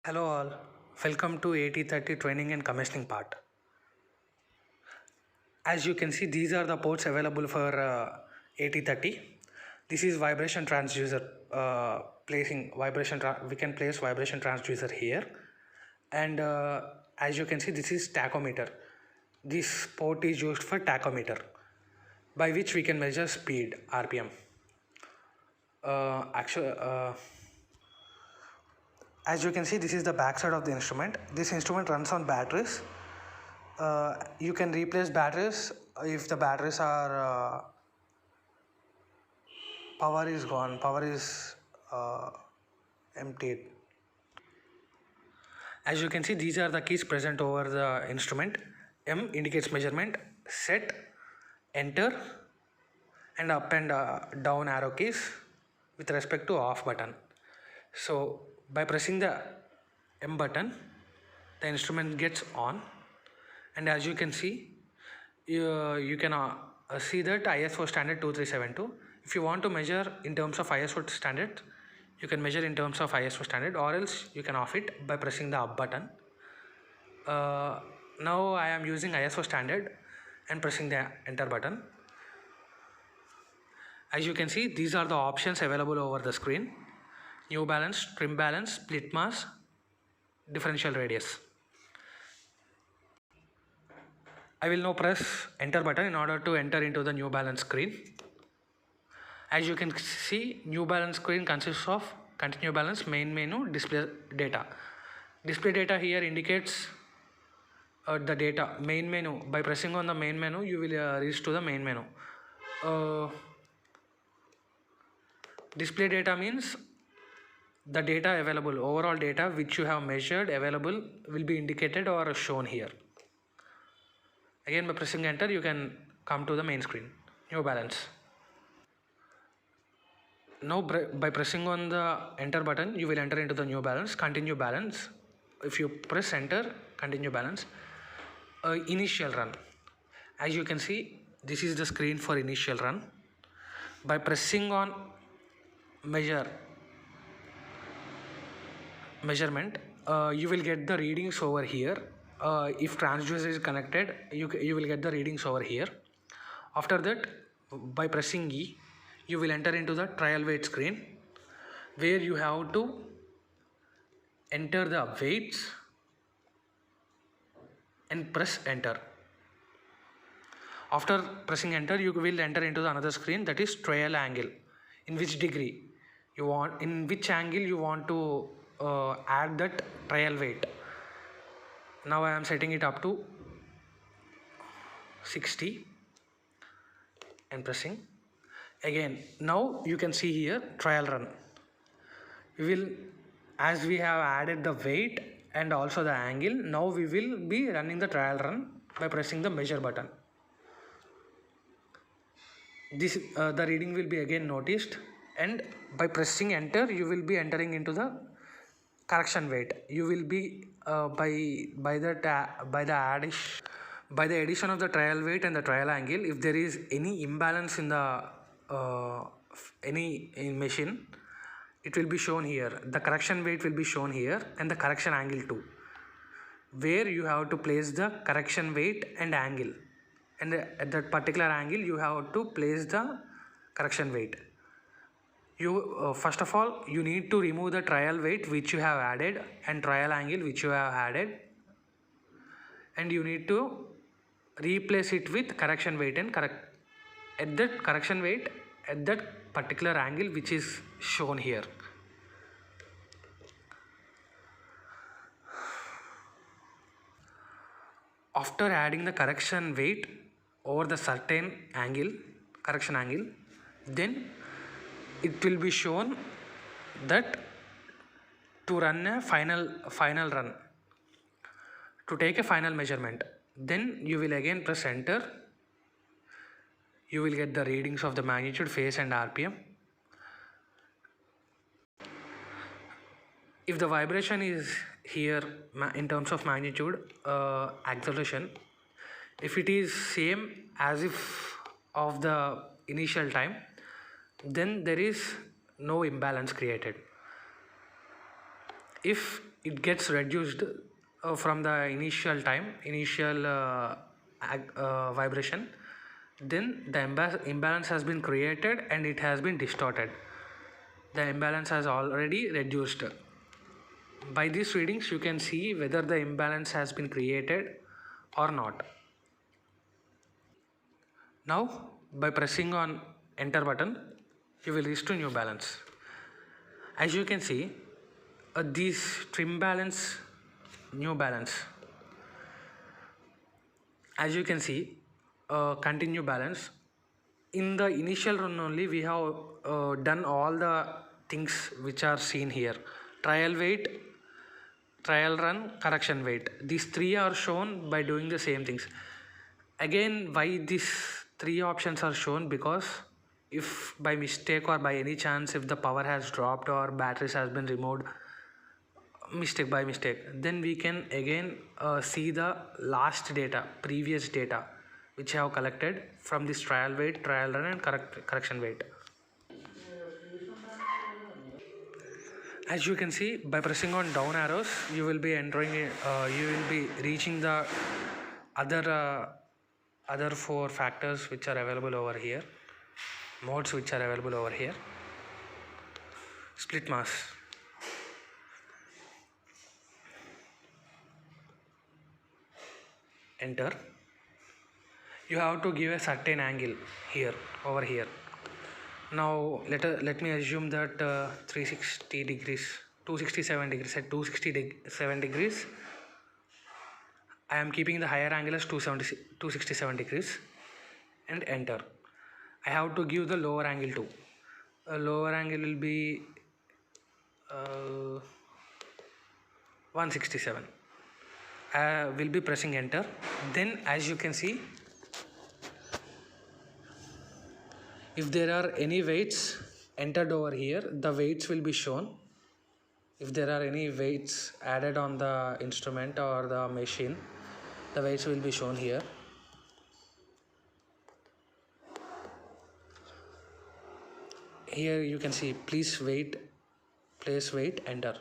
Hello all, welcome to AT30 training and commissioning part. As you can see, these are the ports available for AT30. This is vibration transducer. We can place vibration transducer here, and as you can see, this is tachometer. This port is used for tachometer, by which we can measure speed RPM. Actually. As you can see, this is the back side of the instrument. This instrument runs on batteries. You can replace batteries if the batteries are power is gone, power is emptied. As you can see, these are the keys present over the instrument. M indicates measurement, set, enter, and up and down arrow keys with respect to off button. So by pressing the M button, the instrument gets on, and as you can see, you can see that ISO standard 2372. If you want to measure in terms of ISO standard, you can measure in terms of ISO standard, or else you can off it by pressing the up button. Now I am using ISO standard and pressing the enter button. As you can see, these are the options available over the screen: new balance, trim balance, split mass, differential radius. I will now press enter button in order to enter into the new balance screen. As you can see, new balance screen consists of continue balance, main menu, display data. Display data here indicates the data. Main menu, by pressing on the main menu, you will reach to the main menu. Display data means the data available, overall data which you have measured available will be indicated or shown here. Again, by pressing enter, you can come to the main screen, new balance. Now by pressing on the enter button, you will enter into the new balance, continue balance. If you press enter, continue balance. Initial run. As you can see, this is the screen for initial run. By pressing on measurement, you will get the readings over here. If transducer is connected, you will get the readings over here. After that, by pressing E, you will enter into the trial weight screen, where you have to enter the weights and press enter. After pressing enter, you will enter into the another screen, that is trial angle. In which degree you want, in which angle you want to add that trial weight. Now I am setting it up to 60 and pressing again. Now you can see here trial run. As we have added the weight and also the angle, now we will be running the trial run by pressing the measure button. This the reading will be again noticed, and by pressing enter, you will be entering into the correction weight. You will be by the addition of the trial weight and the trial angle, if there is any imbalance in the machine, it will be shown here. The correction weight will be shown here, and the correction angle too, where you have to place the correction weight and angle, and at that particular angle you have to place the correction weight. You first of all, you need to remove the trial weight which you have added and trial angle which you have added, and you need to replace it with correction weight and at that correction weight at that particular angle which is shown here. After adding the correction weight over the certain angle, correction angle, then it will be shown that to run a final run, to take a final measurement. Then you will again press enter. You will get the readings of the magnitude, phase and RPM. If the vibration is here in terms of magnitude, acceleration, if it is same as if of the initial time, then there is no imbalance created. If it gets reduced from the initial vibration. Then the imbalance has been created and it has been distorted. The imbalance has already reduced. By these readings you can see whether the imbalance has been created or not. Now by pressing on enter button you will reach to new balance. As you can see, these trim balance, new balance. As you can see, continue balance. In the initial run only we have done all the things which are seen here. Trial weight, trial run, correction weight. These three are shown by doing the same things. Again, why these three options are shown? Because if by mistake or by any chance if the power has dropped or batteries has been removed by mistake, then we can again see the last data, previous data which I have collected from this trial weight, trial run and correction weight. As you can see, by pressing on down arrows you will be entering you will be reaching the other four factors which are available over here, modes which are available over here. Split mass, enter. You have to give a certain angle here, over here. Now let me assume that 360 degrees, 267 degrees. At 267 degrees I am keeping the higher angle as 267 degrees and enter. I have to give the lower angle too. A lower angle will be 167. I will be pressing enter. Then as you can see, if there are any weights entered over here, the weights will be shown. If there are any weights added on the instrument or the machine, the weights will be shown here. Here you can see place weight, enter.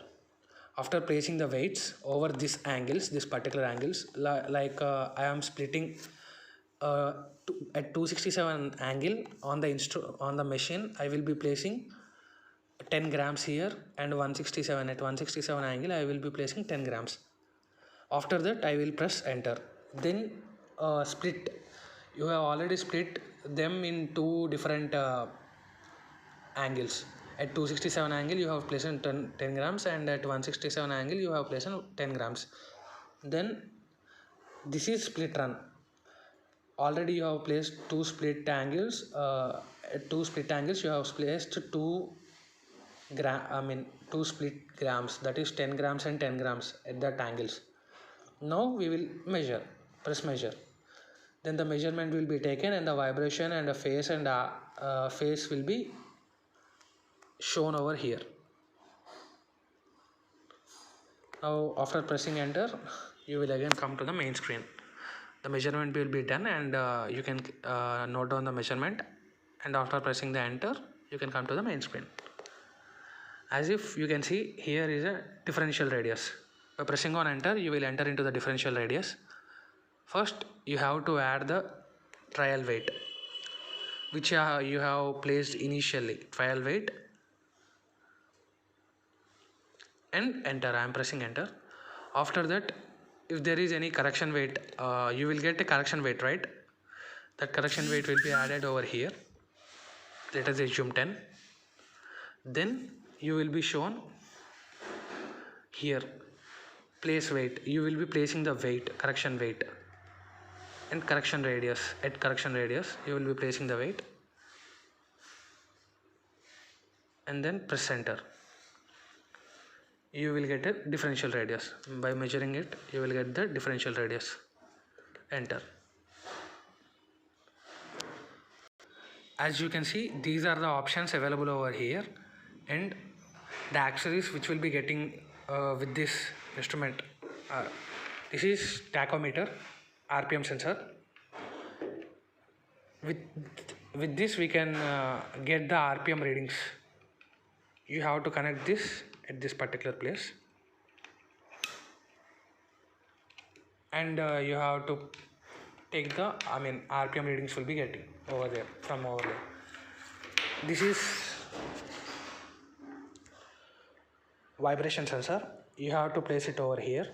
After placing the weights over these angles, these particular angles, like I am splitting at 267 angle on the machine, I will be placing 10 grams here, and 167 at 167 angle I will be placing 10 grams. After that I will press enter. Then split. You have already split them in two different angles. At 267 angle you have placed 10 grams, and at 167 angle you have placed 10 grams. Then this is split run. Already you have placed two split angles. At two split angles you have placed two split grams, that is 10 grams and 10 grams at that angles. Now we will measure, press measure. Then the measurement will be taken and the vibration and the phase and phase will be shown over here. Now after pressing enter you will again come to the main screen. The measurement will be done and you can note down the measurement, and after pressing the enter you can come to the main screen. As if you can see, here is a differential radius. By pressing on enter you will enter into the differential radius. First you have to add the trial weight which you have placed initially, trial weight, and enter. I am pressing enter. After that, if there is any correction weight, you will get a correction weight, right? That correction weight will be added over here. Let us assume 10. Then you will be shown here place weight. You will be placing the weight, correction weight, and correction radius. At correction radius you will be placing the weight and then press enter. You will get a differential radius. By measuring it you will get the differential radius. Enter. As you can see, these are the options available over here, and the accessories which will be getting with this instrument. This is tachometer, RPM sensor. With this we can get the RPM readings. You have to connect this at this particular place. and you have to take the RPM readings will be getting over there from over there. This is vibration sensor. You have to place it over here.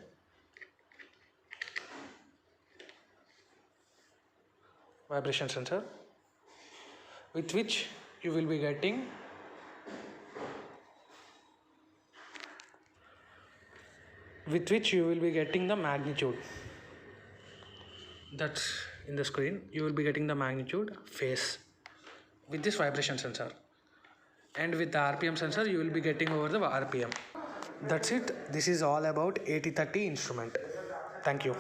Vibration sensor with which you will be getting the magnitude. That's in the screen. You will be getting the magnitude phase with this vibration sensor, and with the RPM sensor you will be getting over the RPM. That's it. This is all about AT30 instrument. Thank you.